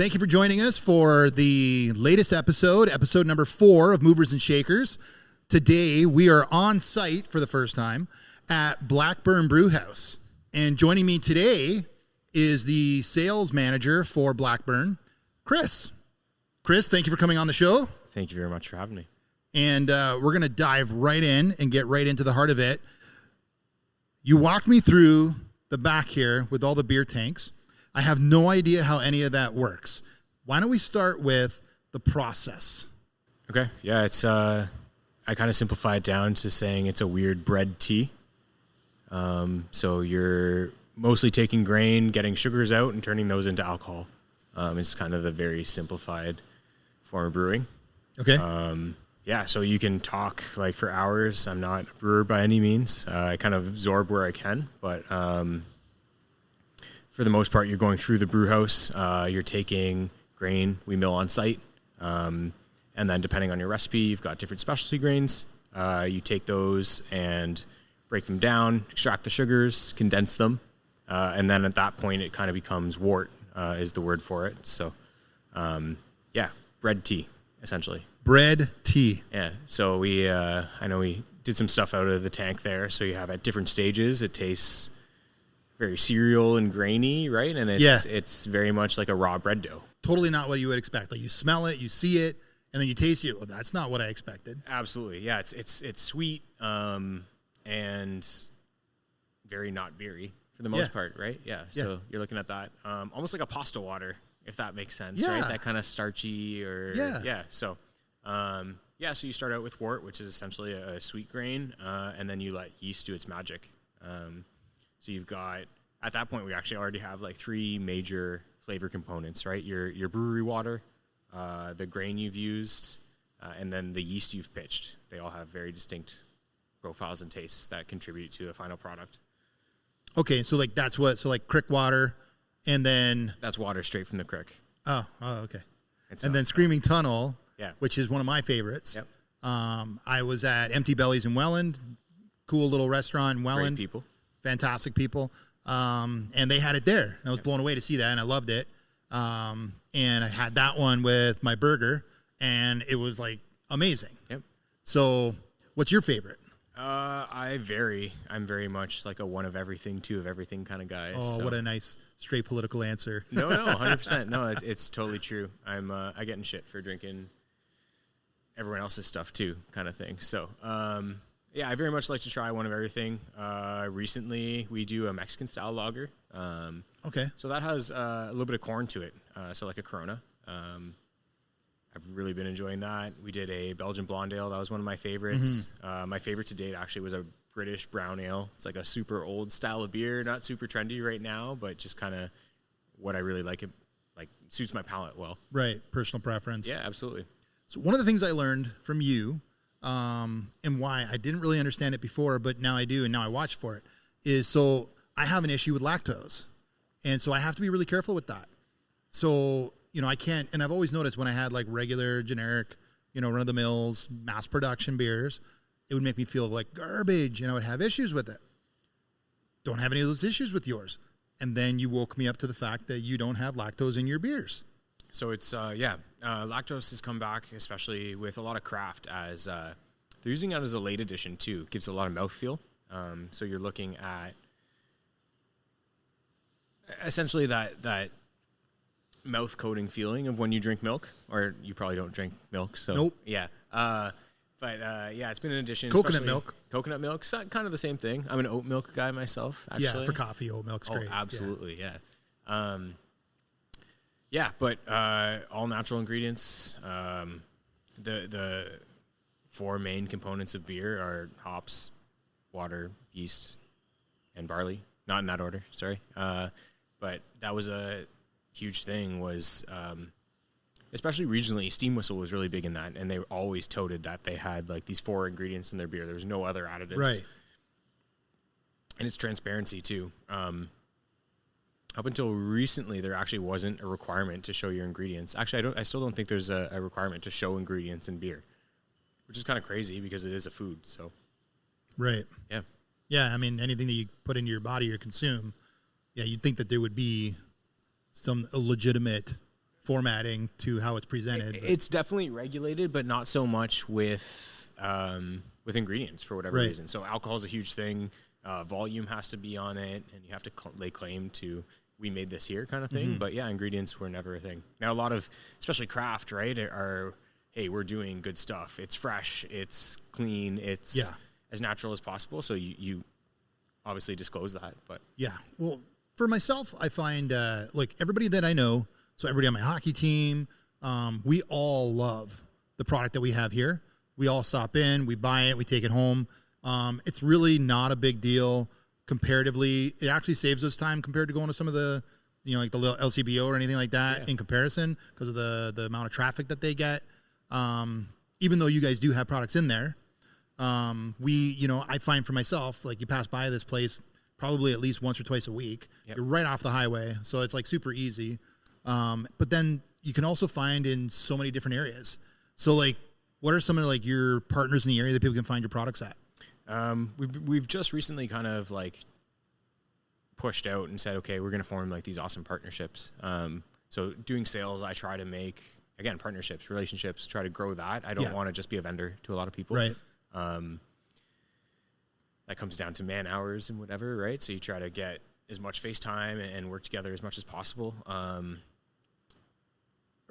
Thank you for joining us for the latest episode number 4 of Movers and Shakers. Today, we are on site for the first time at Blackburn Brew House. And joining me today is the sales manager for Blackburn, Chris. Chris, thank you for coming on the show. Thank you very much for having me. And we're going to dive right in and get right into the heart of it. You walked me through the back here with all the beer tanks. I have no idea how any of that works. Why don't we start with the process? Okay. Yeah, it's I kind of simplify it down to saying it's a weird bread tea. So you're mostly taking grain, getting sugars out, and turning those into alcohol. It's kind of the very simplified form of brewing. Okay. Yeah, so you can talk like for hours. I'm not a brewer by any means. I kind of absorb where I can, but for the most part, you're going through the brew house. You're taking grain we mill on site, and then depending on your recipe, you've got different specialty grains. You take those and break them down, extract the sugars, condense them, and then at that point, it kind of becomes wort is the word for it. So, yeah, bread tea essentially. Bread tea. Yeah. So we, I know we did some stuff out of the tank there. So you have at different stages, it tastes very cereal and grainy, right? And it's very much like a raw bread dough. Totally not what you would expect. Like you smell it, you see it, and then you taste it. Well, that's not what I expected. Absolutely. Yeah. It's sweet, and very not beery for the most part, right? Yeah. So you're looking at that, almost like a pasta water, if that makes sense, right? That kind of starchy or So, so you start out with wort, which is essentially a sweet grain, and then you let yeast do its magic. So you've got, at that point, we actually already have like 3 major flavor components, right? Your brewery water, the grain you've used, and then the yeast you've pitched. They all have very distinct profiles and tastes that contribute to the final product. Okay, so like that's what, so like crick water, and then... That's water straight from the crick. Oh, okay. And then Screaming Tunnel, which is one of my favorites. Yep. I was at Empty Bellies in Welland, cool little restaurant in Welland. Great people. Fantastic people. And they had it there. I was blown away to see that, and I loved it. And I had that one with my burger, and it was like amazing. Yep. So what's your favorite? I vary. I'm very much like a one of everything, two of everything kind of guy. Oh, so. What a nice, straight political answer. No, 100%. No, it's totally true. I get in shit for drinking everyone else's stuff too, kind of thing. So, I very much like to try one of everything. Recently, we do a Mexican style lager. Okay. So that has a little bit of corn to it. So like a Corona. I've really been enjoying that. We did a Belgian blonde ale. That was one of my favorites. Mm-hmm. My favorite to date actually was a British brown ale. It's like a super old style of beer, not super trendy right now, but just kind of what I really like. It like suits my palate well. Right, personal preference. Yeah, absolutely. So one of the things I learned from you, and why I didn't really understand it before, but now I do, and now I watch for it, is so I have an issue with lactose, and so I have to be really careful with that. So I can't, and I've always noticed when I had like regular, generic, run-of-the-mills, mass production beers, it would make me feel like garbage, and I would have issues with it. Don't have any of those issues with yours. And then you woke me up to the fact that you don't have lactose in your beers. So it's, lactose has come back, especially with a lot of craft, as they're using it as a late addition too. It gives a lot of mouthfeel. So you're looking at essentially that mouth coating feeling of when you drink milk, or you probably don't drink milk. So nope. Yeah. It's been an addition. Coconut milk. Coconut milk, kind of the same thing. I'm an oat milk guy myself, actually. Yeah, for coffee, oat milk's great. Absolutely, yeah. But all natural ingredients. The 4 main components of beer are hops, water, yeast, and barley. Not in that order, sorry. But that was a huge thing, was especially regionally, Steam Whistle was really big in that, and they always toted that they had like these 4 ingredients in their beer. There was no other additives. Right. And it's transparency too. Up until recently, there actually wasn't a requirement to show your ingredients. Actually, I still don't think there's a requirement to show ingredients in beer, which is kind of crazy because it is a food. So, right. Yeah. Yeah. I mean, anything that you put into your body or consume, you'd think that there would be some legitimate formatting to how it's presented. It's definitely regulated, but not so much with ingredients for whatever reason. So alcohol is a huge thing. Volume has to be on it, and you have to lay claim to we made this here kind of thing. But yeah, ingredients were never a thing. Now a lot of, especially craft, right, are hey, we're doing good stuff. It's fresh, it's clean, it's as natural as possible. So you obviously disclose that. But yeah, well, for myself, I find like everybody that I know, so everybody on my hockey team, we all love the product that we have here. We all stop in, we buy it, we take it home. It's really not a big deal comparatively. It actually saves us time compared to going to some of the, like the little LCBO or anything like that in comparison because of the amount of traffic that they get. Even though you guys do have products in there, I find for myself, like you pass by this place probably at least once or twice a week. You're right off the highway, so it's like super easy. But then you can also find in so many different areas. So like, what are some of like your partners in the area that people can find your products at? We've just recently kind of like pushed out and said, okay, we're going to form like these awesome partnerships. So doing sales, I try to make, again, partnerships, relationships, try to grow that. I don't want to just be a vendor to a lot of people. Right. That comes down to man hours and whatever, right? So you try to get as much face time and work together as much as possible.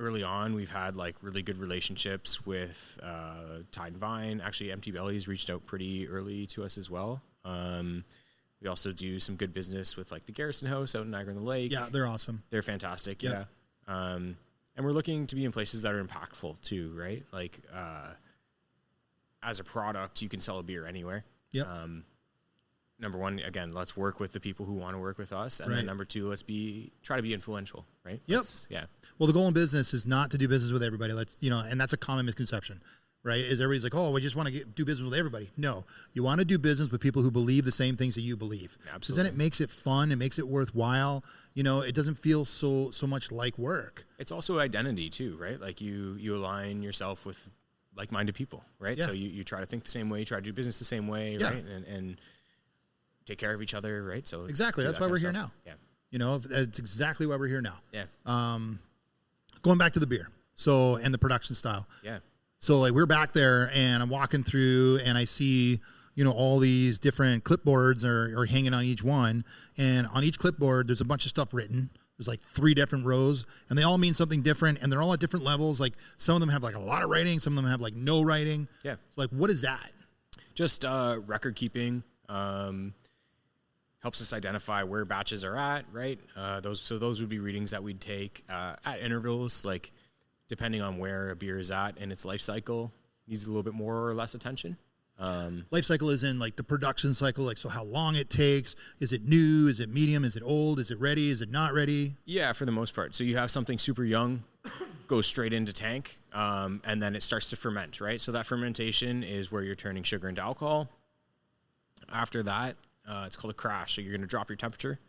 Early on, we've had like really good relationships with Tide and Vine. Actually, Empty Bellies reached out pretty early to us as well. We also do some good business with like the Garrison House out in Niagara on the Lake. Yeah, they're awesome. They're fantastic. Yeah. And we're looking to be in places that are impactful too, right? Like as a product, you can sell a beer anywhere. Yeah. Number one, again, let's work with the people who want to work with us. And then number two, try to be influential, right? Yep. Yeah. Well, the goal in business is not to do business with everybody. And that's a common misconception, right? Is everybody's like, oh, we just want to do business with everybody. No, you want to do business with people who believe the same things that you believe. Absolutely. Because then it makes it fun. It makes it worthwhile. It doesn't feel so much like work. It's also identity too, right? Like you align yourself with like-minded people, right? Yeah. So you try to think the same way, you try to do business the same way, right? And take care of each other, right? So exactly. That's why we're here now. Yeah. That's exactly why we're here now. Yeah. Going back to the beer. And the production style. Yeah. So like we're back there and I'm walking through and I see, all these different clipboards are hanging on each one. And on each clipboard, there's a bunch of stuff written. There's like 3 different rows and they all mean something different and they're all at different levels. Like some of them have like a lot of writing. Some of them have like no writing. Yeah. So like, what is that? Just record keeping. Helps us identify where batches are at, right? Those would be readings that we'd take at intervals, like depending on where a beer is at in its life cycle, needs a little bit more or less attention. Life cycle is in like the production cycle, like so how long it takes. Is it new? Is it medium? Is it old? Is it ready? Is it not ready? Yeah, for the most part. So you have something super young, goes straight into tank, and then it starts to ferment, right? So that fermentation is where you're turning sugar into alcohol. After that, it's called a crash. So you're going to drop your temperature,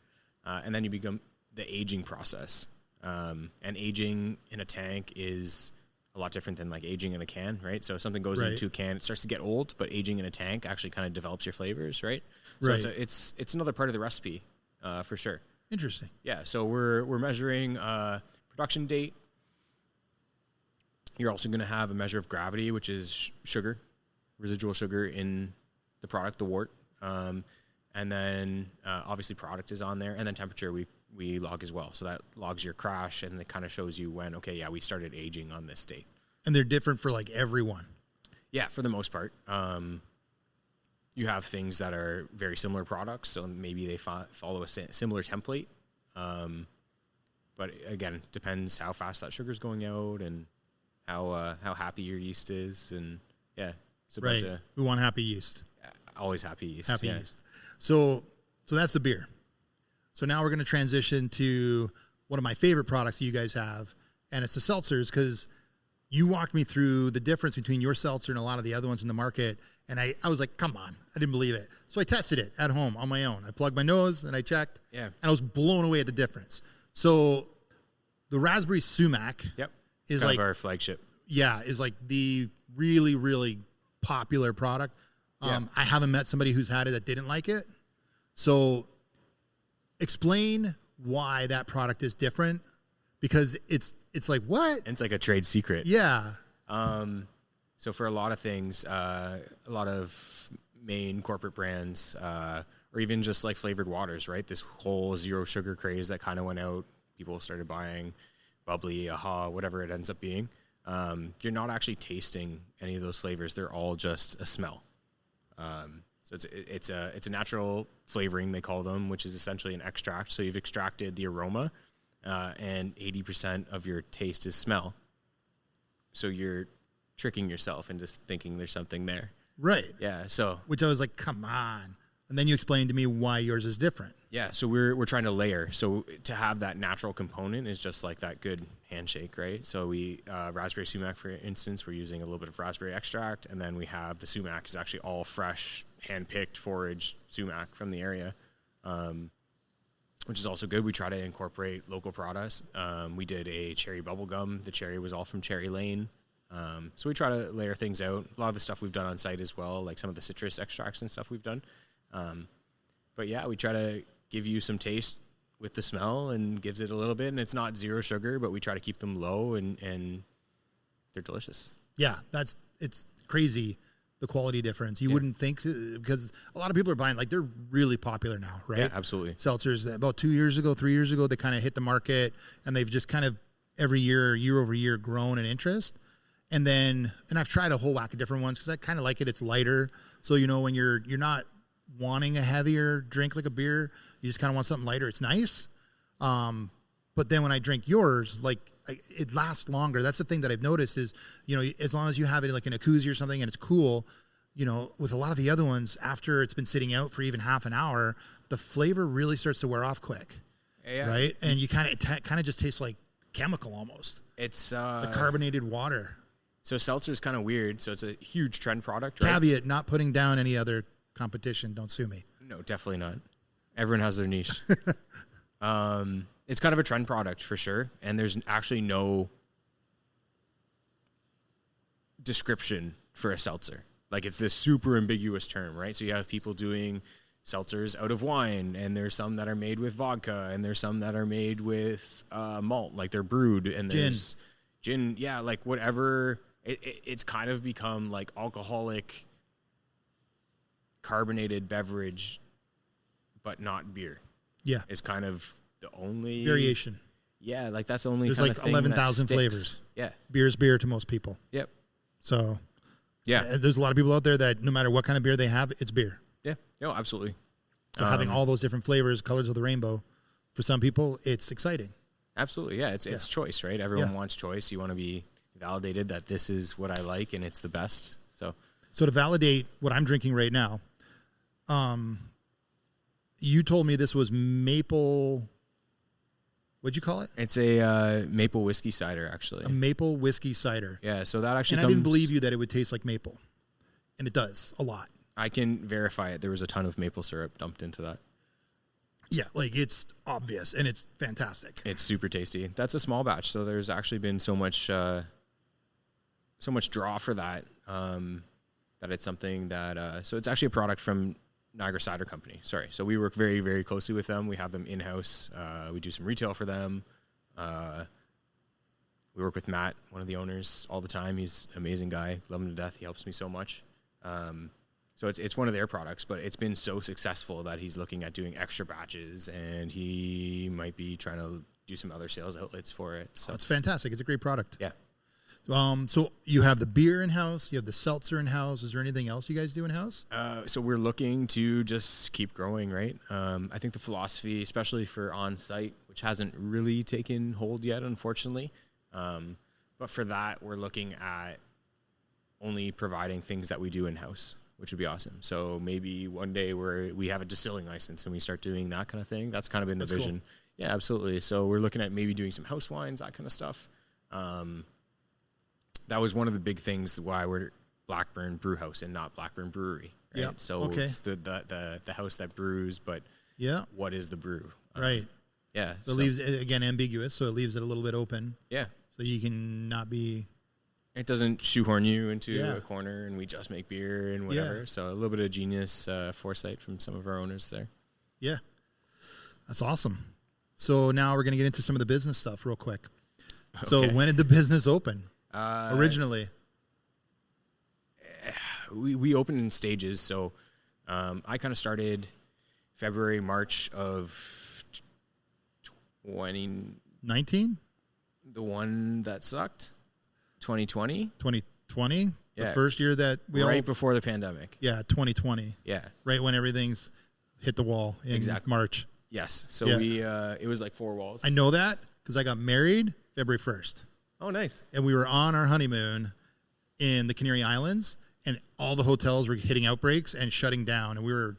and then you begin the aging process. And aging in a tank is a lot different than like aging in a can, right? So if something goes into a can, it starts to get old, but aging in a tank actually kind of develops your flavors, right? So it's another part of the recipe, for sure. Interesting. Yeah. So we're measuring production date. You're also going to have a measure of gravity, which is sugar, residual sugar in the product, the wort. And then obviously product is on there, and then temperature we log as well. So that logs your crash, and it kind of shows you when, okay, yeah, we started aging on this date. And they're different for like everyone. Yeah, for the most part. You have things that are very similar products, so maybe they follow a similar template. But again, depends how fast that sugar's going out and how happy your yeast is, and yeah. So we want happy yeast. Always happy yeast. Happy yeast. So that's the beer. So now we're going to transition to one of my favorite products you guys have, and it's the seltzers, because you walked me through the difference between your seltzer and a lot of the other ones in the market, and I was like, come on, I didn't believe it. So I tested it at home on my own. I plugged my nose, and I checked, and I was blown away at the difference. So the raspberry sumac is kind like of our flagship. Yeah, is like the really, really popular product. I haven't met somebody who's had it that didn't like it. So explain why that product is different, because it's like, what? It's like a trade secret. Yeah. So for a lot of things, a lot of main corporate brands, or even just like flavored waters, right? This whole zero sugar craze that kind of went out. People started buying bubbly, aha, whatever it ends up being. You're not actually tasting any of those flavors. They're all just a smell. So it's a natural flavoring, they call them, which is essentially an extract. So you've extracted the aroma, and 80% of your taste is smell. So you're tricking yourself into thinking there's something there. Right. Yeah. So which I was like, come on. And then you explained to me why yours is different. Yeah. So we're trying to layer. So to have that natural component is just like that good handshake, right? So we raspberry sumac, for instance, we're using a little bit of raspberry extract, and then we have the sumac is actually all fresh, hand-picked, foraged sumac from the area, which is also good. We try to incorporate local products. We did a cherry bubble gum. The cherry was all from Cherry Lane. So we try to layer things out. A lot of the stuff we've done on site as well, like some of the citrus extracts and stuff we've done. But yeah, we try to give you some taste with the smell and gives it a little bit. And it's not zero sugar, but we try to keep them low, and they're delicious. Yeah, it's crazy, the quality difference. You wouldn't think, because a lot of people are buying, like, they're really popular now, right? Yeah, absolutely. Seltzers, about 3 years ago, they kind of hit the market, and they've just kind of every year over year grown in interest. And I've tried a whole whack of different ones because I kind of like it. It's lighter. So, when you're not wanting a heavier drink like a beer, you just kind of want something lighter. It's nice. But then when I drink yours, like, it lasts longer. That's the thing that I've noticed is, as long as you have it like in a koozie or something and it's cool, with a lot of the other ones, after it's been sitting out for even half an hour, the flavor really starts to wear off quick. Yeah. Right. And you kind of just tastes like chemical almost. It's like carbonated water. So seltzer is kind of weird. So it's a huge trend product, right? Caveat, not putting down any other competition. Don't sue me. No, definitely not. Everyone has their niche. It's kind of a trend product for sure. And there's actually no description for a seltzer. Like, it's this super ambiguous term, right? So you have people doing seltzers out of wine, and there's some that are made with vodka, and there's some that are made with malt, like they're brewed, and there's gin. Yeah, like whatever. It's kind of become like alcoholic carbonated beverage, but not beer. Yeah. It's kind of the only variation. Yeah, like that's the only there's kind like of thing 11,000 flavors. Yeah. Beer's beer to most people. Yep. So yeah, there's a lot of people out there that no matter what kind of beer they have, it's beer. Yeah. No, absolutely. So having all those different flavors, colors of the rainbow, for some people, it's exciting. Absolutely. Yeah. It's choice, right? Everyone wants choice. You want to be validated that this is what I like and it's the best. So to validate what I'm drinking right now, you told me this was maple. What'd you call it? It's a maple whiskey cider, actually. A maple whiskey cider. Yeah, so that actually I didn't believe you that it would taste like maple. And it does, a lot. I can verify it. There was a ton of maple syrup dumped into that. Yeah, like it's obvious, and it's fantastic. It's super tasty. That's a small batch, so there's actually been so much draw for that, that it's something that... so it's actually a product from Niagara Cider Company. Sorry. So we work very, very closely with them. We have them in-house. We do some retail for them. We work with Matt, one of the owners, all the time. He's an amazing guy. Love him to death. He helps me so much. So it's one of their products, but it's been so successful that he's looking at doing extra batches, and he might be trying to do some other sales outlets for it. So it's fantastic. It's a great product. Yeah. So you have the beer in-house, you have the seltzer in-house. Is there anything else you guys do in-house? So we're looking to just keep growing, right? I think the philosophy, especially for on-site, which hasn't really taken hold yet, unfortunately. But for that, we're looking at only providing things that we do in-house, which would be awesome. So maybe one day we have a distilling license and we start doing that kind of thing. That's kind of been the vision. Cool. Yeah, absolutely. So we're looking at maybe doing some house wines, that kind of stuff. That was one of the big things why we're Blackburn Brew House and not Blackburn Brewery. Right? Yeah. So it's the house that brews, but what is the brew? Right. Yeah. So it leaves it, again, ambiguous, so it leaves it a little bit open. Yeah. So you can not be... It doesn't shoehorn you into a corner and we just make beer and whatever. Yeah. So a little bit of genius foresight from some of our owners there. Yeah. That's awesome. So now we're going to get into some of the business stuff real quick. So when did the business open originally? We opened in stages. So I kind of started February, March of 2019. The one that sucked, 2020. 2020. Yeah. The first year that we right before the pandemic. Yeah, 2020. Yeah. Right when everything's hit the wall in March. Yes. So it was like 4 walls. I know that because I got married February 1st. Oh, nice. And we were on our honeymoon in the Canary Islands, and all the hotels were hitting outbreaks and shutting down, and we were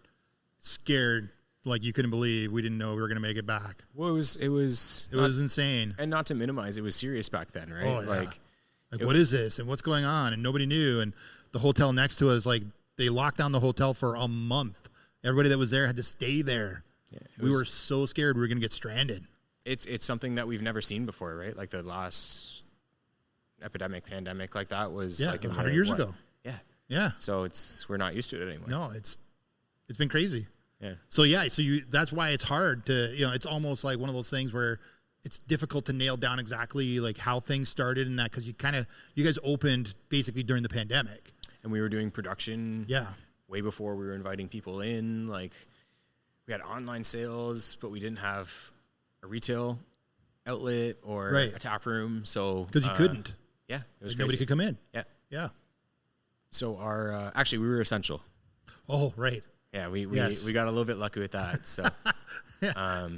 scared like you couldn't believe. We didn't know we were going to make it back. Well, it was insane. And not to minimize, it was serious back then, right? Oh, yeah. Like what is this and what's going on? And nobody knew. And the hotel next to us, like they locked down the hotel for a month. Everybody that was there had to stay there. Yeah, we were so scared we were going to get stranded. It's something that we've never seen before, right? Like the last pandemic like that was like 100 years ago. Yeah. Yeah. So we're not used to it anymore. No, it's been crazy. Yeah. So that's why it's hard to, it's almost like one of those things where it's difficult to nail down exactly like how things started and that, because you guys opened basically during the pandemic. And we were doing production. Yeah. Way before we were inviting people in. Like we had online sales, but we didn't have a retail outlet or a tap room. So because you couldn't. Yeah. It was nobody could come in. Yeah. Yeah. So actually we were essential. Oh, right. Yeah, we got a little bit lucky with that. So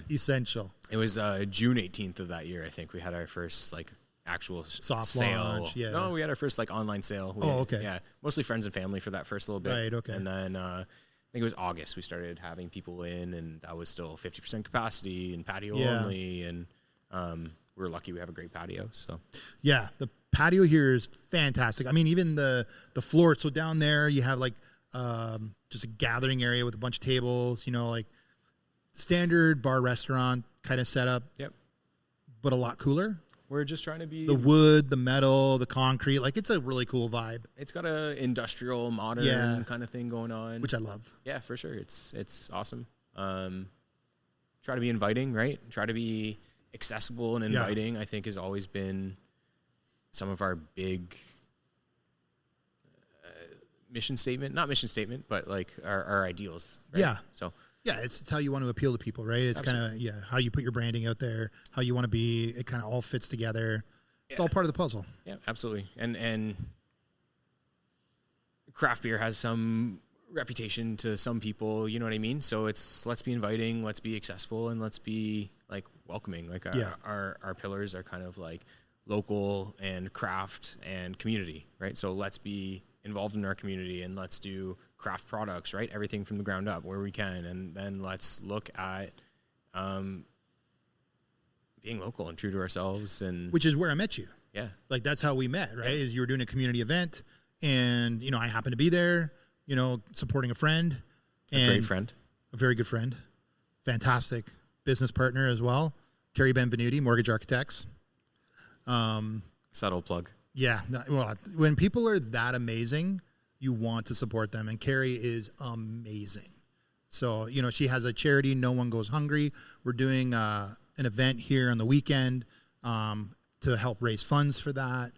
essential. It was June 18th of that year, I think. We had our first like actual soft sale. Launch. Yeah. No, we had our first like online sale. Okay. Yeah, mostly friends and family for that first little bit. Right. Okay. And then I think it was August we started having people in, and that was still 50% capacity and patio only. And we were lucky we have a great patio. So yeah, the patio here is fantastic. I mean, even the floor. So down there you have like just a gathering area with a bunch of tables, like standard bar restaurant kind of setup. Yep. But a lot cooler. We're just trying to be the wood, the metal, the concrete. Like it's a really cool vibe. It's got a industrial, modern kind of thing going on, which I love. Yeah, for sure. It's awesome. Try to be inviting, right? Try to be accessible and inviting. I think has always been some of our big not mission statement, but like our ideals. Right? Yeah. So yeah, it's how you want to appeal to people, right? It's kind of how you put your branding out there, how you want to be. It kind of all fits together. It's all part of the puzzle. Yeah, absolutely. And craft beer has some reputation to some people, you know what I mean? So let's be inviting, let's be accessible, and let's be like welcoming. Like our pillars are kind of like local and craft and community, right? So let's be involved in our community and let's do craft products, right? Everything from the ground up where we can. And then let's look at being local and true to ourselves. And which is where I met you. Yeah. Like that's how we met, right? Is you were doing a community event and, I happened to be there, supporting a friend. A great friend. A very good friend. Fantastic business partner as well. Carrie Benvenuti, Mortgage Architects. Subtle plug. Yeah. Well, when people are that amazing, you want to support them. And Carrie is amazing. So, she has a charity, No One Goes Hungry. We're doing an event here on the weekend to help raise funds for that.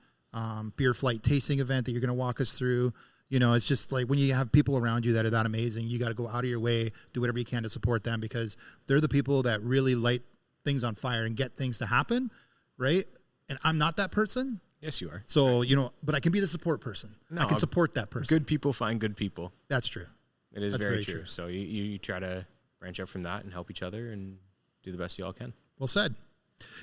Beer flight tasting event that you're going to walk us through. It's just like when you have people around you that are that amazing, you got to go out of your way, do whatever you can to support them because they're the people that really light things on fire and get things to happen, right? And I'm not that person. Yes, you are. So, but I can be the support person. No, I can support that person. Good people find good people. That's true. It is very true. So you try to branch out from that and help each other and do the best you all can. Well said.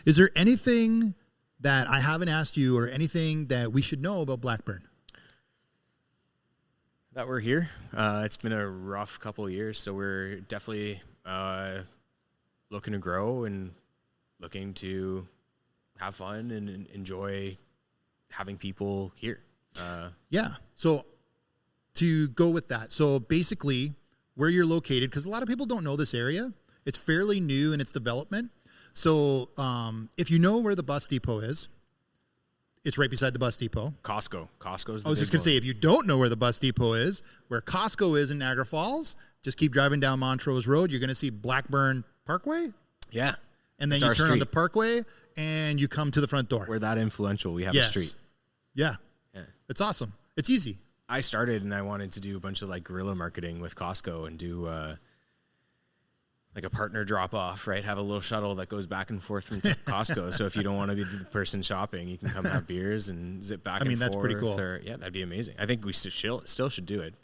Is there anything that I haven't asked you or anything that we should know about Blackburn? That we're here. It's been a rough couple of years, so we're definitely looking to grow and looking to have fun and enjoy having people here. Yeah. So to go with that, so basically where you're located, because a lot of people don't know this area, it's fairly new in its development. So if you know where the bus depot is, it's right beside the bus depot. Costco's I was just going to say, if you don't know where the bus depot is, where Costco is in Niagara Falls, just keep driving down Montrose Road. You're going to see Blackburn Parkway. Yeah. and then you turn on the Parkway and you come to the front door. We're that influential. We have a street. Yeah. It's awesome. It's easy. I started and I wanted to do a bunch of like guerrilla marketing with Costco and do like a partner drop off, right? Have a little shuttle that goes back and forth from Costco. So if you don't want to be the person shopping, you can come have beers and zip back and forth. That's pretty cool. Yeah, that'd be amazing. I think we still should do it,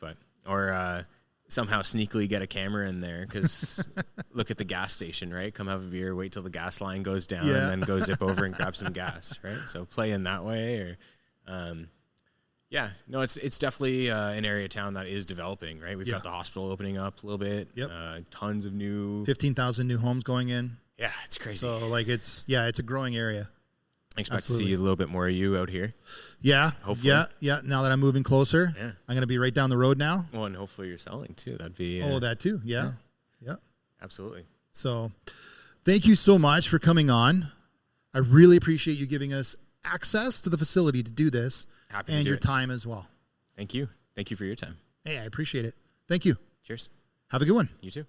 or somehow sneakily get a camera in there because look at the gas station, right? Come have a beer, wait till the gas line goes down, and then go zip over and grab some gas, right? So play in that way, or yeah, no, it's definitely an area of town that is developing, right? We've got the hospital opening up a little bit. Yep. Tons of 15,000 new homes going in. Yeah, it's crazy. So like it's a growing area. I expect to see a little bit more of you out here. Yeah. Hopefully. Yeah. Now that I'm moving closer, I'm going to be right down the road now. Well, and hopefully you're selling too. That'd be. That too. Yeah. Absolutely. So thank you so much for coming on. I really appreciate you giving us access to the facility to do this. Happy and to do your it. time as well. Thank you. Thank you for your time. Hey, I appreciate it. Thank you. Cheers. Have a good one. You too.